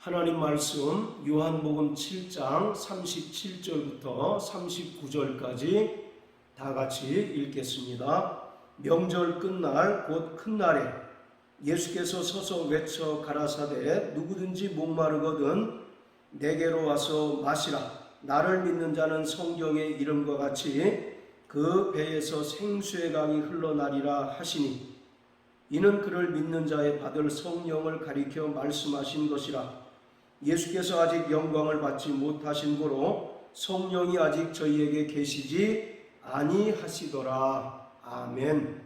하나님 말씀 요한복음 7장 37절부터 39절까지 다 같이 읽겠습니다. 명절 끝날 곧 큰 날에 예수께서 서서 외쳐 가라사대 누구든지 목마르거든 내게로 와서 마시라. 나를 믿는 자는 성경의 이름과 같이 그 배에서 생수의 강이 흘러나리라 하시니 이는 그를 믿는 자의 받을 성령을 가리켜 말씀하신 것이라. 예수께서 아직 영광을 받지 못하신 고로 성령이 아직 저희에게 계시지 아니하시더라. 아멘.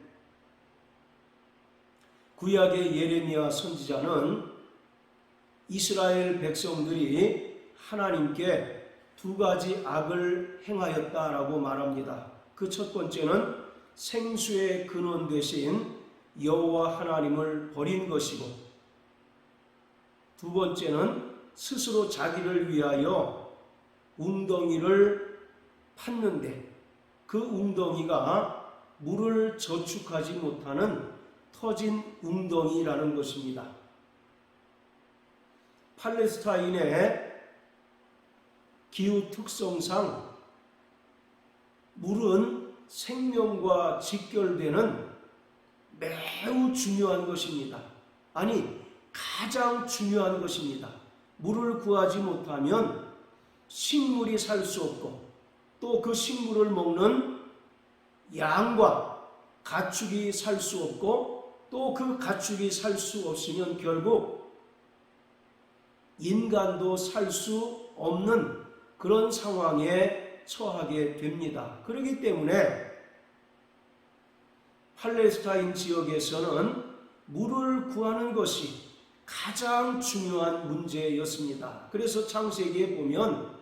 구약의 예레미야 선지자는 이스라엘 백성들이 하나님께 두 가지 악을 행하였다라고 말합니다. 그 첫 번째는 생수의 근원 되신 여호와 하나님을 버린 것이고, 두 번째는 스스로 자기를 위하여 웅덩이를 팠는데 그 웅덩이가 물을 저축하지 못하는 터진 웅덩이라는 것입니다. 팔레스타인의 기후 특성상 물은 생명과 직결되는 매우 중요한 것입니다. 아니, 가장 중요한 것입니다. 물을 구하지 못하면 식물이 살 수 없고 또 그 식물을 먹는 양과 가축이 살 수 없고 또 그 가축이 살 수 없으면 결국 인간도 살 수 없는 그런 상황에 처하게 됩니다. 그렇기 때문에 팔레스타인 지역에서는 물을 구하는 것이 가장 중요한 문제였습니다. 그래서 창세기에 보면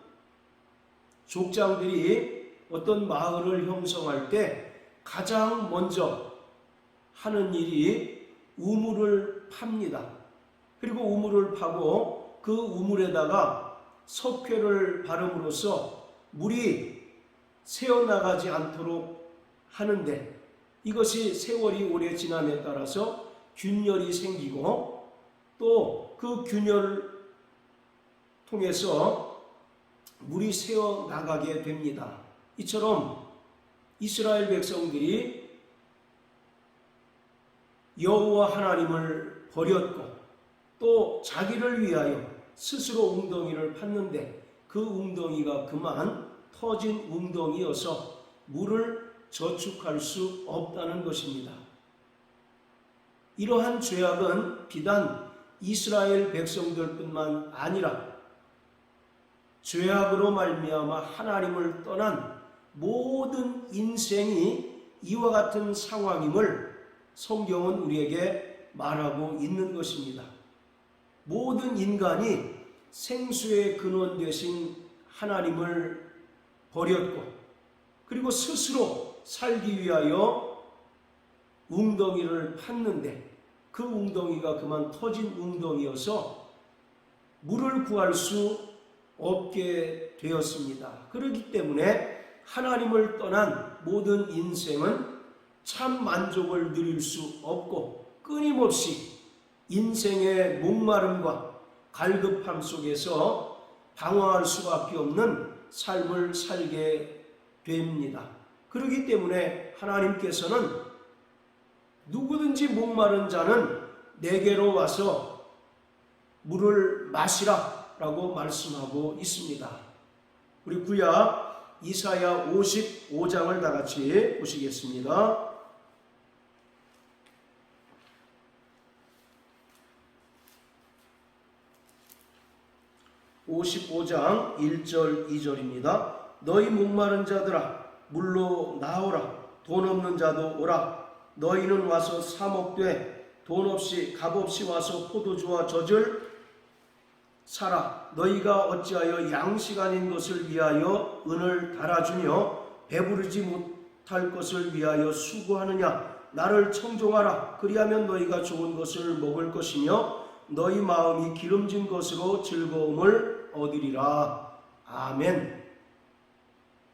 족장들이 어떤 마을을 형성할 때 가장 먼저 하는 일이 우물을 팝니다. 그리고 우물을 파고 그 우물에다가 석회를 바름으로써 물이 새어나가지 않도록 하는데, 이것이 세월이 오래 지남에 따라서 균열이 생기고 또 그 균열을 통해서 물이 새어나가게 됩니다. 이처럼 이스라엘 백성들이 여호와 하나님을 버렸고 또 자기를 위하여 스스로 웅덩이를 팠는데 그 웅덩이가 그만 터진 웅덩이여서 물을 저축할 수 없다는 것입니다. 이러한 죄악은 비단 이스라엘 백성들뿐만 아니라 죄악으로 말미암아 하나님을 떠난 모든 인생이 이와 같은 상황임을 성경은 우리에게 말하고 있는 것입니다. 모든 인간이 생수의 근원 되신 하나님을 버렸고 그리고 스스로 살기 위하여 웅덩이를 팠는데 그 웅덩이가 그만 터진 웅덩이여서 물을 구할 수 없게 되었습니다. 그렇기 때문에 하나님을 떠난 모든 인생은 참 만족을 누릴 수 없고 끊임없이 인생의 목마름과 갈급함 속에서 방황할 수밖에 없는 삶을 살게 됩니다. 그렇기 때문에 하나님께서는 누구든지 목마른 자는 내게로 와서 물을 마시라 라고 말씀하고 있습니다. 우리 구약 이사야 55장을 다 같이 보시겠습니다. (55장) 1절 2절입니다. 너희 목마른 자들아 물로 나오라. 돈 없는 자도 오라. 너희는 와서 사 먹되 돈 없이 값없이 와서 포도주와 젖을 사라. 너희가 어찌하여 양식 아닌 것을 위하여 은을 달아주며 배부르지 못할 것을 위하여 수고하느냐. 나를 청종하라. 그리하면 너희가 좋은 것을 먹을 것이며 너희 마음이 기름진 것으로 즐거움을 얻으리라. 아멘.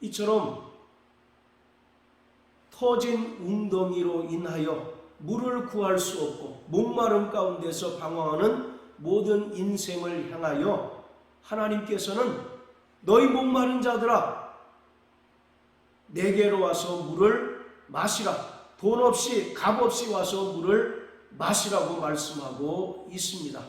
이처럼 터진 웅덩이로 인하여 물을 구할 수 없고 목마름 가운데서 방황하는 모든 인생을 향하여 하나님께서는 너희 목마른 자들아 내게로 와서 물을 마시라. 돈 없이 값 없이 와서 물을 마시라고 말씀하고 있습니다.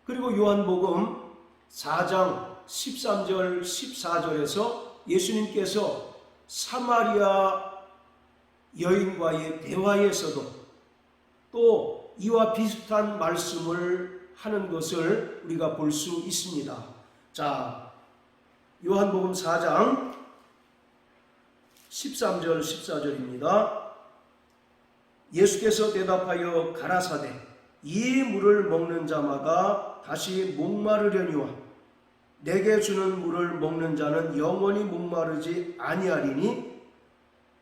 그리고 요한복음 4장 13절 14절에서 예수님께서 사마리아 여인과의 대화에서도 또 이와 비슷한 말씀을 하는 것을 우리가 볼 수 있습니다. 자, 요한복음 4장 13절 14절입니다. 예수께서 대답하여 가라사대 이 물을 먹는 자마다 다시 목마르려니와 내게 주는 물을 먹는 자는 영원히 목마르지 아니하리니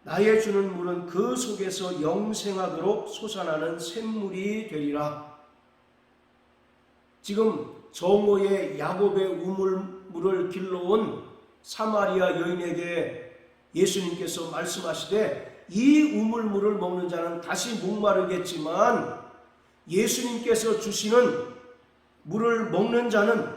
나의 주는 물은 그 속에서 영생하도록 솟아나는 샘물이 되리라. 지금 정오에 야곱의 우물물을 길러온 사마리아 여인에게 예수님께서 말씀하시되 이 우물물을 먹는 자는 다시 목마르겠지만 예수님께서 주시는 물을 먹는 자는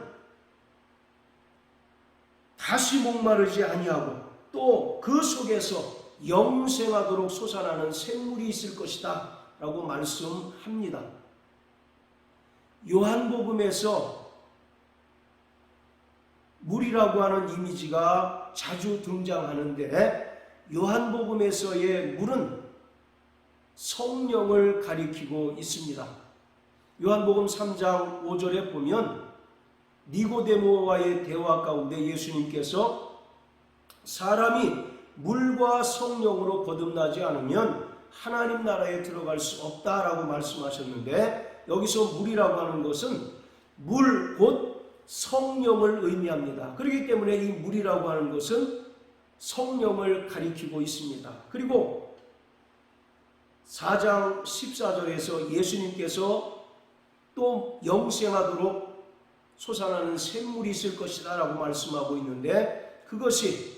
다시 목마르지 아니하고 또 그 속에서 영생하도록 솟아나는 샘물이 있을 것이다 라고 말씀합니다. 요한복음에서 물이라고 하는 이미지가 자주 등장하는데 요한복음에서의 물은 성령을 가리키고 있습니다. 요한복음 3장 5절에 보면 니고데모와의 대화 가운데 예수님께서 사람이 물과 성령으로 거듭나지 않으면 하나님 나라에 들어갈 수 없다라고 말씀하셨는데 여기서 물이라고 하는 것은 물 곧 성령을 의미합니다. 그렇기 때문에 이 물이라고 하는 것은 성령을 가리키고 있습니다. 그리고 4장 14절에서 예수님께서 또 영생하도록 솟아나는 샘물이 있을 것이다 라고 말씀하고 있는데 그것이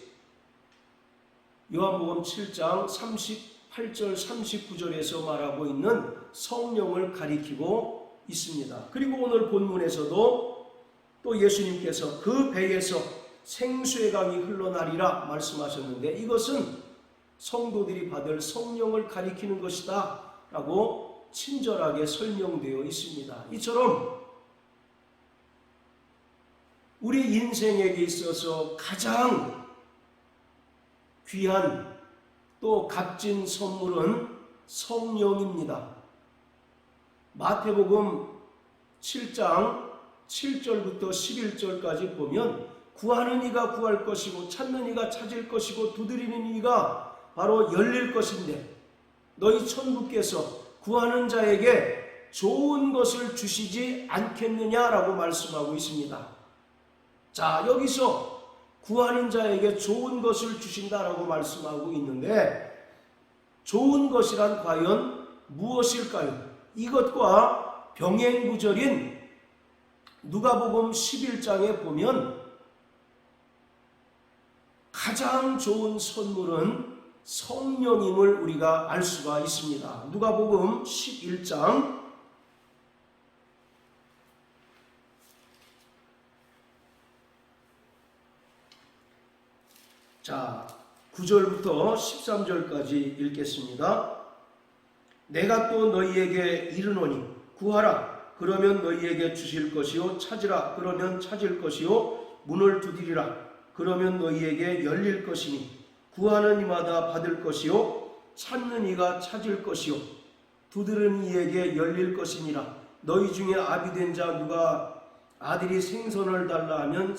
요한복음 7장 38절 39절에서 말하고 있는 성령을 가리키고 있습니다. 그리고 오늘 본문에서도 또 예수님께서 그 배에서 생수의 강이 흘러나리라 말씀하셨는데 이것은 성도들이 받을 성령을 가리키는 것이다 라고 친절하게 설명되어 있습니다. 이처럼 우리 인생에게 있어서 가장 귀한 또 값진 선물은 성령입니다. 마태복음 7장 7절부터 11절까지 보면 구하는 이가 구할 것이고 찾는 이가 찾을 것이고 두드리는 이가 바로 열릴 것인데 너희 천부께서 구하는 자에게 좋은 것을 주시지 않겠느냐라고 말씀하고 있습니다. 자, 여기서 구하는 자에게 좋은 것을 주신다라고 말씀하고 있는데 좋은 것이란 과연 무엇일까요? 이것과 병행구절인 누가복음 11장에 보면 가장 좋은 선물은 성령임을 우리가 알 수가 있습니다. 누가복음 11장 자, 9절부터 13절까지 읽겠습니다. 내가 또 너희에게 이르노니 구하라 그러면 너희에게 주실 것이요 찾으라 그러면 찾을 것이요 문을 두드리라 그러면 너희에게 열릴 것이니 구하는 이마다 받을 것이요 찾는 이가 찾을 것이요 두드리는 이에게 열릴 것이니라. 너희 중에 아비된 자 누가 아들이 생선을 달라 하면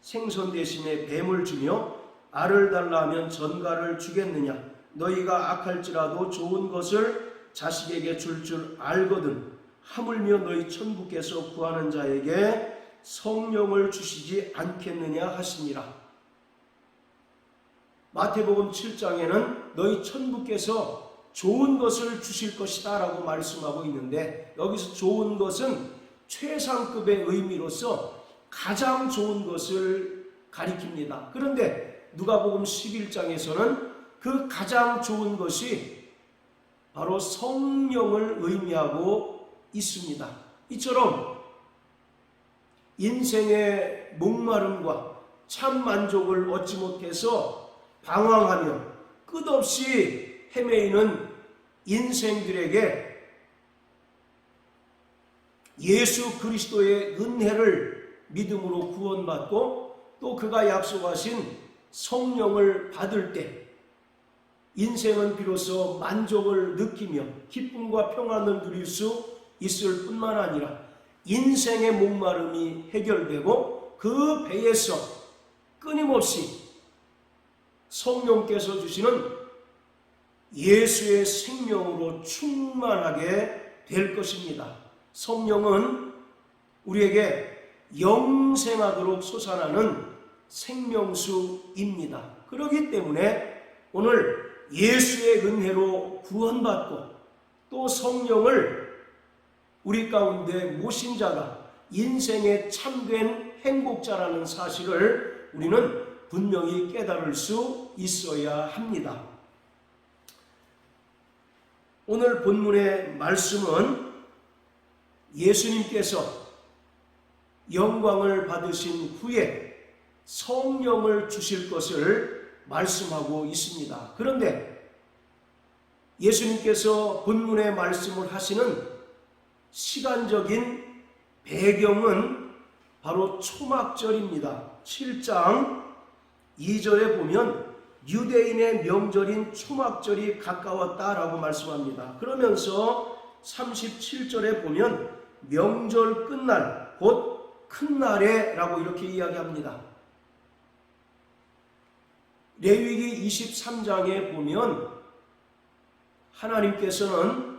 생선 대신에 뱀을 주며 알을 달라 하면 전갈을 주겠느냐. 너희가 악할지라도 좋은 것을 자식에게 줄 알거든 하물며 너희 천부께서 구하는 자에게 성령을 주시지 않겠느냐 하시니라. 마태복음 7장에는 너희 천부께서 좋은 것을 주실 것이다 라고 말씀하고 있는데 여기서 좋은 것은 최상급의 의미로서 가장 좋은 것을 가리킵니다. 그런데 누가복음 11장에서는 그 가장 좋은 것이 바로 성령을 의미하고 있습니다. 이처럼 인생의 목마름과 참 만족을 얻지 못해서 방황하며 끝없이 헤매이는 인생들에게 예수 그리스도의 은혜를 믿음으로 구원받고 또 그가 약속하신 성령을 받을 때 인생은 비로소 만족을 느끼며 기쁨과 평안을 누릴 수 있을 뿐만 아니라 인생의 목마름이 해결되고 그 배에서 끊임없이 성령께서 주시는 예수의 생명으로 충만하게 될 것입니다. 성령은 우리에게 영생하도록 솟아나는 생명수입니다. 그렇기 때문에 오늘 예수의 은혜로 구원받고 또 성령을 우리 가운데 모신 자가 인생의 참된 행복자라는 사실을 우리는 분명히 깨달을 수 있어야 합니다. 오늘 본문의 말씀은 예수님께서 영광을 받으신 후에 성령을 주실 것을 말씀하고 있습니다. 그런데 예수님께서 본문의 말씀을 하시는 시간적인 배경은 바로 초막절입니다. 7장 2절에 보면 유대인의 명절인 초막절이 가까웠다라고 말씀합니다. 그러면서 37절에 보면 명절 끝날 곧 큰 날에 라고 이렇게 이야기합니다. 레위기 23장에 보면 하나님께서는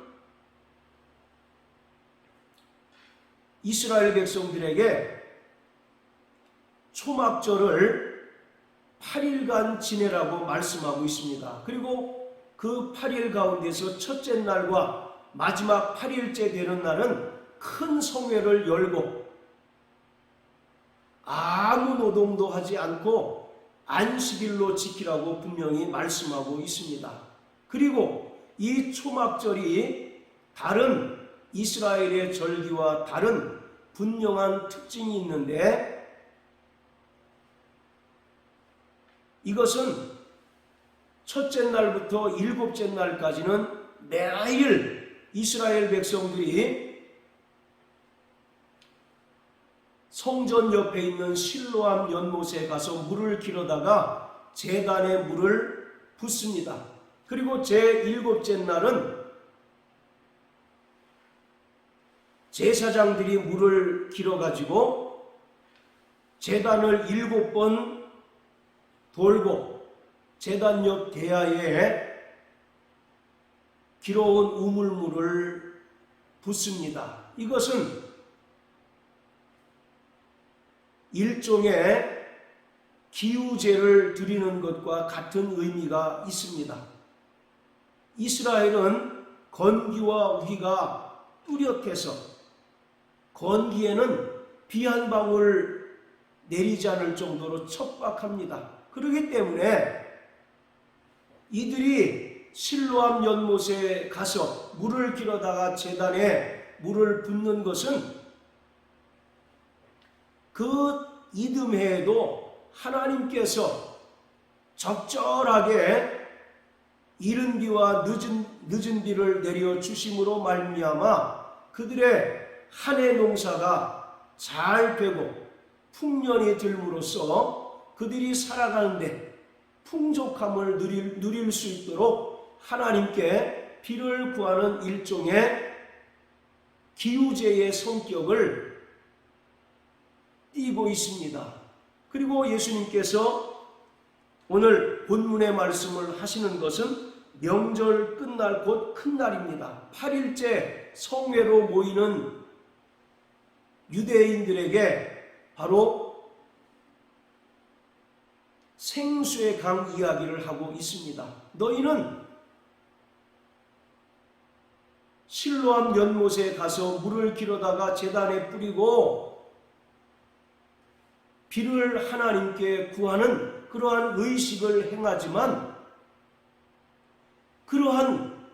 이스라엘 백성들에게 초막절을 8일간 지내라고 말씀하고 있습니다. 그리고 그 8일 가운데서 첫째 날과 마지막 8일째 되는 날은 큰 성회를 열고 아무 노동도 하지 않고 안식일로 지키라고 분명히 말씀하고 있습니다. 그리고 이 초막절이 다른 이스라엘의 절기와 다른 분명한 특징이 있는데 이것은 첫째 날부터 일곱째 날까지는 매일 이스라엘 백성들이 성전 옆에 있는 실로암 연못에 가서 물을 길어다가 제단에 물을 붓습니다. 그리고 제7째 날은 제사장들이 물을 길어가지고 제단을 7번 돌고 제단 옆 대야에 길어온 우물물을 붓습니다. 이것은 일종의 기우제를 드리는 것과 같은 의미가 있습니다. 이스라엘은 건기와 우기가 뚜렷해서 건기에는 비 한 방울 내리지 않을 정도로 척박합니다. 그렇기 때문에 이들이 실로암 연못에 가서 물을 길어다가 제단에 물을 붓는 것은 그 이듬해에도 하나님께서 적절하게 이른 비와 늦은 비를 내려 주심으로 말미암아 그들의 한 해 농사가 잘 되고 풍년이 들므로써 그들이 살아가는데 풍족함을 누릴 수 있도록 하나님께 비를 구하는 일종의 기우제의 성격을 띄고 있습니다. 그리고 예수님께서 오늘 본문의 말씀을 하시는 것은 명절 끝날 곧 큰 날입니다. 8일째 성회로 모이는 유대인들에게 바로 생수의 강 이야기를 하고 있습니다. 너희는 실로암 연못에 가서 물을 길어다가 제단에 뿌리고 비를 하나님께 구하는 그러한 의식을 행하지만 그러한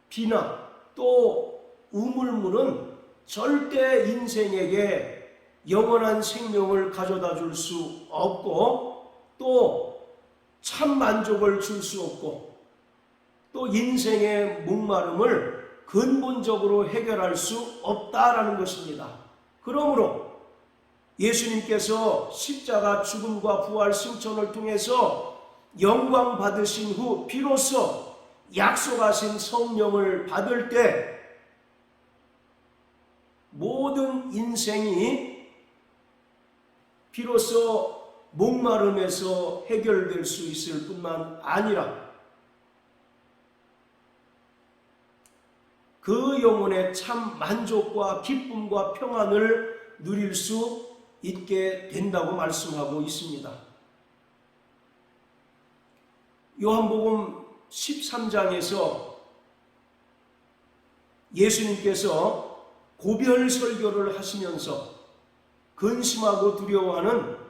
비나 또 우물물은 절대 인생에게 영원한 생명을 가져다 줄 수 없고 또 참 만족을 줄 수 없고 또 인생의 목마름을 근본적으로 해결할 수 없다라는 것입니다. 그러므로 예수님께서 십자가 죽음과 부활 승천을 통해서 영광 받으신 후 비로소 약속하신 성령을 받을 때 모든 인생이 비로소 목마름에서 해결될 수 있을 뿐만 아니라 그 영혼의 참 만족과 기쁨과 평안을 누릴 수 있게 된다고 말씀하고 있습니다. 요한복음 13장에서 예수님께서 고별 설교를 하시면서 근심하고 두려워하는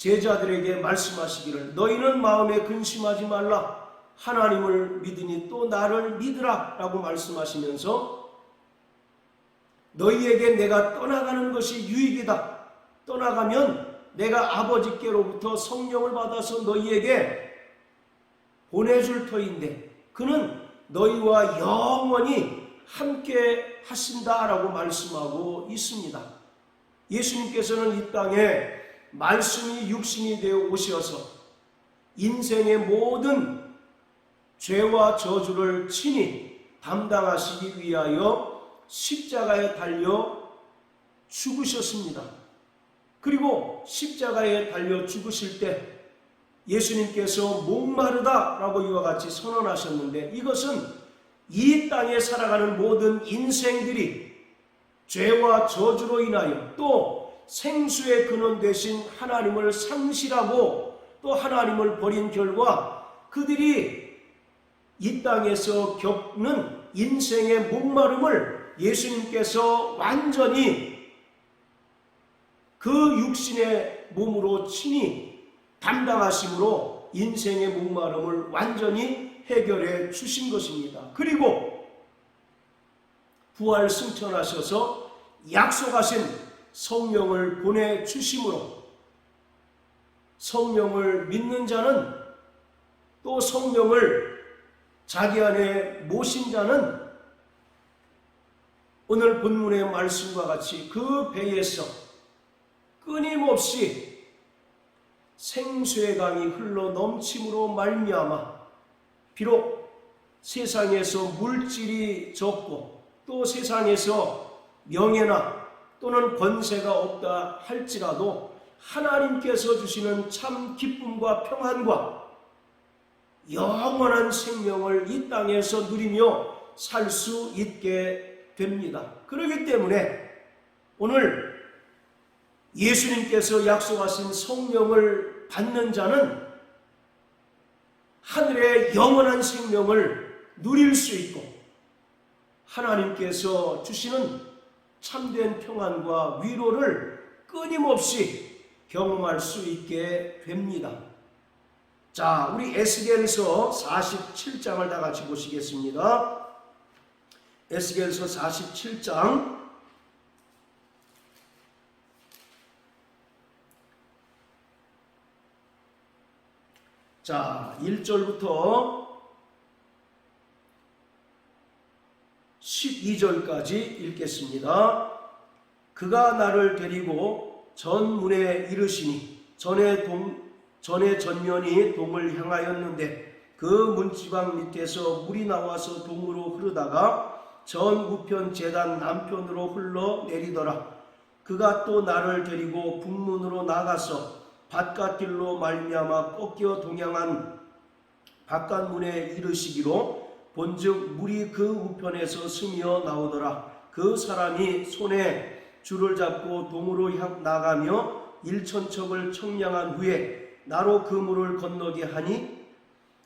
제자들에게 말씀하시기를 너희는 마음에 근심하지 말라 하나님을 믿으니 또 나를 믿으라 라고 말씀하시면서 너희에게 내가 떠나가는 것이 유익이다. 떠나가면 내가 아버지께로부터 성령을 받아서 너희에게 보내줄 터인데 그는 너희와 영원히 함께 하신다라고 말씀하고 있습니다. 예수님께서는 이 땅에 말씀이 육신이 되어 오셔서 인생의 모든 죄와 저주를 친히 담당하시기 위하여 십자가에 달려 죽으셨습니다. 그리고 십자가에 달려 죽으실 때 예수님께서 목마르다라고 이와 같이 선언하셨는데 이것은 이 땅에 살아가는 모든 인생들이 죄와 저주로 인하여 또 생수의 근원 되신 하나님을 상실하고 또 하나님을 버린 결과 그들이 이 땅에서 겪는 인생의 목마름을 예수님께서 완전히 그 육신의 몸으로 친히 담당하심으로 인생의 목마름을 완전히 해결해 주신 것입니다. 그리고 부활 승천하셔서 약속하신 성령을 보내주심으로 성령을 믿는 자는 또 성령을 자기 안에 모신 자는 오늘 본문의 말씀과 같이 그 배에서 끊임없이 생수의 강이 흘러 넘침으로 말미암아 비록 세상에서 물질이 적고 또 세상에서 명예나 또는 권세가 없다 할지라도 하나님께서 주시는 참 기쁨과 평안과 영원한 생명을 이 땅에서 누리며 살 수 있게 됩니다. 그렇기 때문에 오늘 예수님께서 약속하신 성령을 받는 자는 하늘의 영원한 생명을 누릴 수 있고 하나님께서 주시는 참된 평안과 위로를 끊임없이 경험할 수 있게 됩니다. 자, 우리 에스겔서 47장을 다 같이 보시겠습니다. 에스겔서 47장 자, 1절부터 12절까지 읽겠습니다. 그가 나를 데리고 전문에 이르시니 전에 전면이 동을 향하였는데 그 문지방 밑에서 물이 나와서 동으로 흐르다가 전 우편 제단 남편으로 흘러내리더라. 그가 또 나를 데리고 북문으로 나가서 바깥길로 말미암아 꺾여 동향한 바깥문에 이르시기로 본즉 물이 그 우편에서 스며 나오더라. 그 사람이 손에 줄을 잡고 동으로 나가며 일천척을 청량한 후에 나로 그 물을 건너게 하니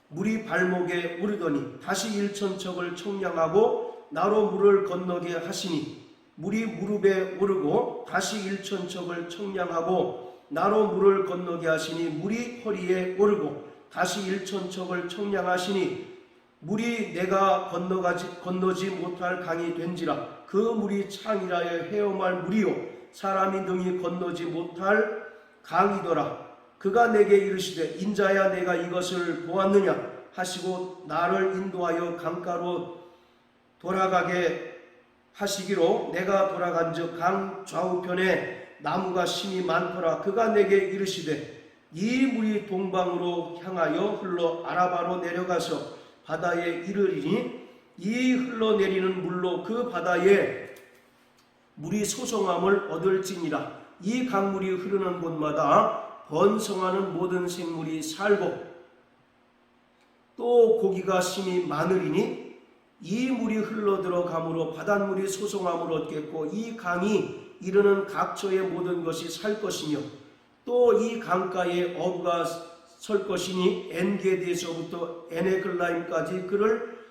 물이 발목에 오르더니 다시 일천척을 청량하고 나로 물을 건너게 하시니 물이 무릎에 오르고 다시 일천척을 청량하고 나로 물을 건너게 하시니 물이 허리에 오르고 다시 일천척을 청량하시니 물이 내가 건너지 못할 강이 된지라. 그 물이 창이라여 헤엄할 물이요 사람이 능히 건너지 못할 강이더라. 그가 내게 이르시되 인자야 내가 이것을 보았느냐 하시고 나를 인도하여 강가로 돌아가게 하시기로 내가 돌아간즉 강 좌우편에 나무가 심이 많더라. 그가 내게 이르시되 이 물이 동방으로 향하여 흘러 아라바로 내려가서 바다에 이르리니 이 흘러내리는 물로 그 바다에 물이 소송함을 얻을지니라. 이 강물이 흐르는 곳마다 번성하는 모든 생물이 살고 또 고기가 심이 많으리니 이 물이 흘러들어가므로 바닷물이 소송함을 얻겠고 이 강이 이르는 각처의 모든 것이 살 것이며 또 이 강가에 어부가 설 것이니 엔게디에서부터 에네글라임까지 그를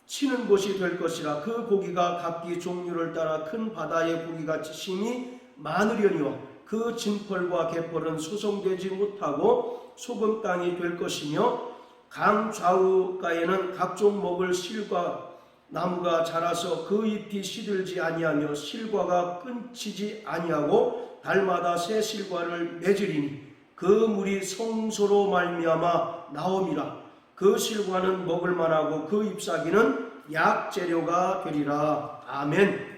치는 곳이 될 것이라. 그 고기가 각기 종류를 따라 큰 바다의 고기같이 심이 많으려니와 그 진펄과 갯벌은 소송되지 못하고 소금 땅이 될 것이며 강 좌우가에는 각종 먹을 실과 나무가 자라서 그 잎이 시들지 아니하며 실과가 끊치지 아니하고 달마다 새 실과를 맺으리니 그 물이 성소로 말미암아 나옴이라. 그 실과는 먹을 만하고 그 잎사귀는 약재료가 되리라. 아멘.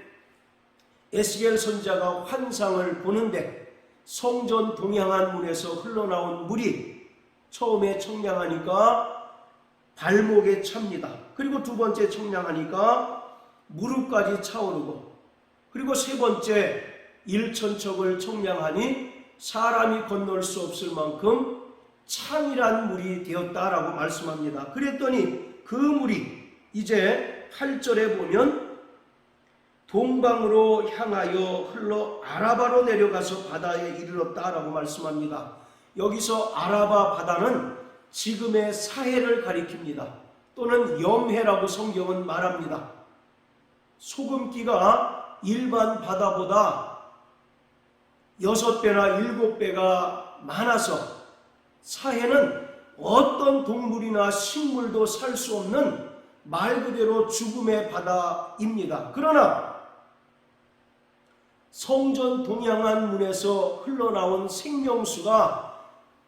에스겔 선지자가 환상을 보는데 성전 동향한 문에서 흘러나온 물이 처음에 청량하니까 발목에 찹니다. 그리고 두 번째 청량하니까 무릎까지 차오르고 그리고 세 번째 일천척을 청량하니 사람이 건널 수 없을 만큼 창이란 물이 되었다라고 말씀합니다. 그랬더니 그 물이 이제 8절에 보면 동방으로 향하여 흘러 아라바로 내려가서 바다에 이르렀다라고 말씀합니다. 여기서 아라바 바다는 지금의 사해를 가리킵니다. 또는 염해라고 성경은 말합니다. 소금기가 일반 바다보다 6배나 7배가 많아서 사해는 어떤 동물이나 식물도 살 수 없는 말 그대로 죽음의 바다입니다. 그러나 성전 동양한 문에서 흘러나온 생명수가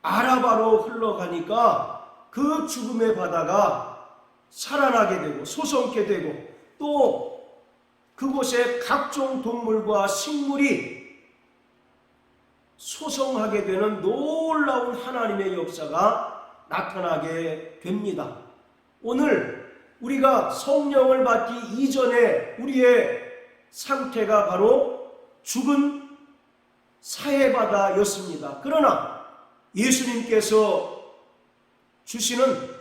아라바로 흘러가니까 그 죽음의 바다가 살아나게 되고 소성케 되고 또 그곳에 각종 동물과 식물이 소성하게 되는 놀라운 하나님의 역사가 나타나게 됩니다. 오늘 우리가 성령을 받기 이전에 우리의 상태가 바로 죽은 사해바다였습니다. 그러나 예수님께서 주시는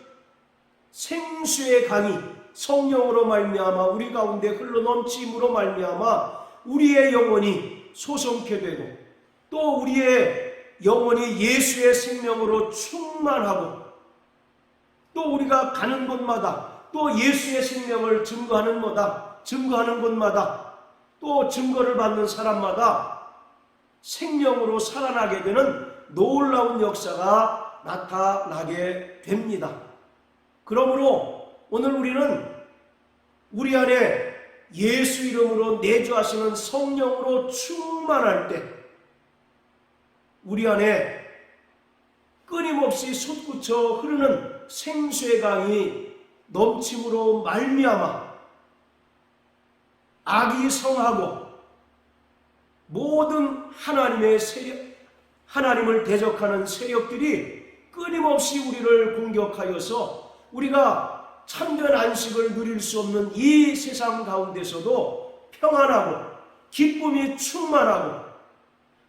생수의 강이 성령으로 말미암아 우리 가운데 흘러넘침으로 말미암아 우리의 영혼이 소성케 되고 또 우리의 영혼이 예수의 생명으로 충만하고 또 우리가 가는 곳마다 또 예수의 생명을 증거하는 곳마다 또 증거를 받는 사람마다 생명으로 살아나게 되는 놀라운 역사가 나타나게 됩니다. 그러므로 오늘 우리는 우리 안에 예수 이름으로 내주하시는 성령으로 충만할 때 우리 안에 끊임없이 솟구쳐 흐르는 생수의 강이 넘침으로 말미암아 악이 성하고 모든 하나님의 세력, 하나님을 대적하는 세력들이 끊임없이 우리를 공격하여서 우리가 참된 안식을 누릴 수 없는 이 세상 가운데서도 평안하고 기쁨이 충만하고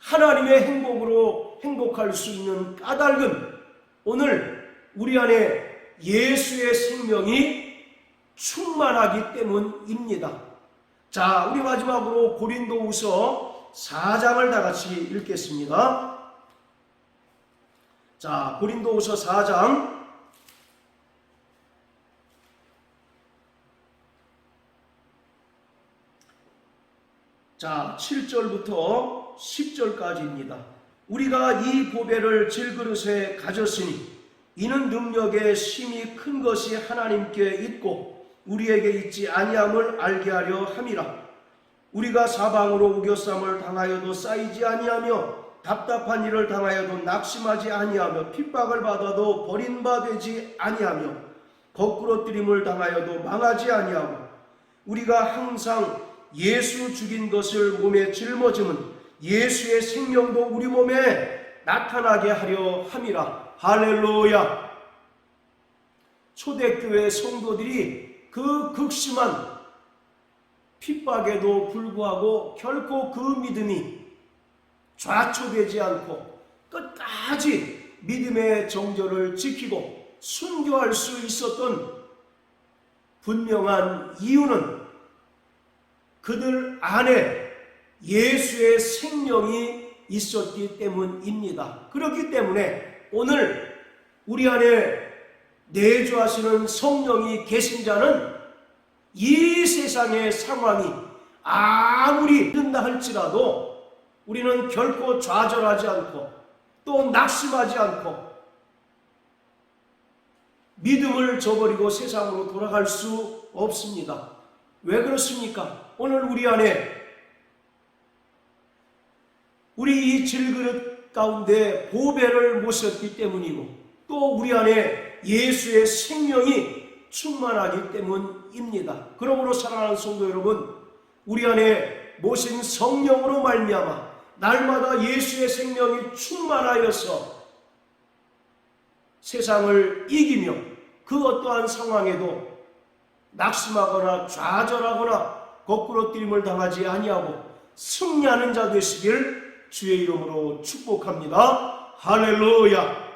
하나님의 행복으로 행복할 수 있는 까닭은 오늘 우리 안에 예수의 생명이 충만하기 때문입니다. 자, 우리 마지막으로 고린도후서 4장을 다 같이 읽겠습니다. 자, 고린도후서 4장 자, 7절부터 10절까지입니다. 우리가 이 보배를 질그릇에 가졌으니 이는 능력의 심히 큰 것이 하나님께 있고 우리에게 있지 아니함을 알게 하려 함이라. 우리가 사방으로 우겨쌈을 당하여도 쌓이지 아니하며 답답한 일을 당하여도 낙심하지 아니하며 핍박을 받아도 버림받지 아니하며 거꾸러뜨림을 당하여도 망하지 아니하고 우리가 항상 예수 죽인 것을 몸에 짊어짐은 예수의 생명도 우리 몸에 나타나게 하려 함이라. 할렐루야. 초대교회 성도들이 그 극심한 핍박에도 불구하고 결코 그 믿음이 좌초되지 않고 끝까지 믿음의 정절을 지키고 순교할 수 있었던 분명한 이유는 그들 안에 예수의 생명이 있었기 때문입니다. 그렇기 때문에 오늘 우리 안에 내주하시는 성령이 계신 자는 이 세상의 상황이 아무리 힘든다 할지라도 우리는 결코 좌절하지 않고 또 낙심하지 않고 믿음을 저버리고 세상으로 돌아갈 수 없습니다. 왜 그렇습니까? 오늘 우리 안에 우리 이 질그릇 가운데 보배를 모셨기 때문이고 또 우리 안에 예수의 생명이 충만하기 때문입니다. 그러므로 사랑하는 성도 여러분, 우리 안에 모신 성령으로 말미암아 날마다 예수의 생명이 충만하여서 세상을 이기며 그 어떠한 상황에도 낙심하거나 좌절하거나 거꾸로 뛰림을 당하지 아니하고 승리하는 자 되시길 주의 이름으로 축복합니다. 할렐루야.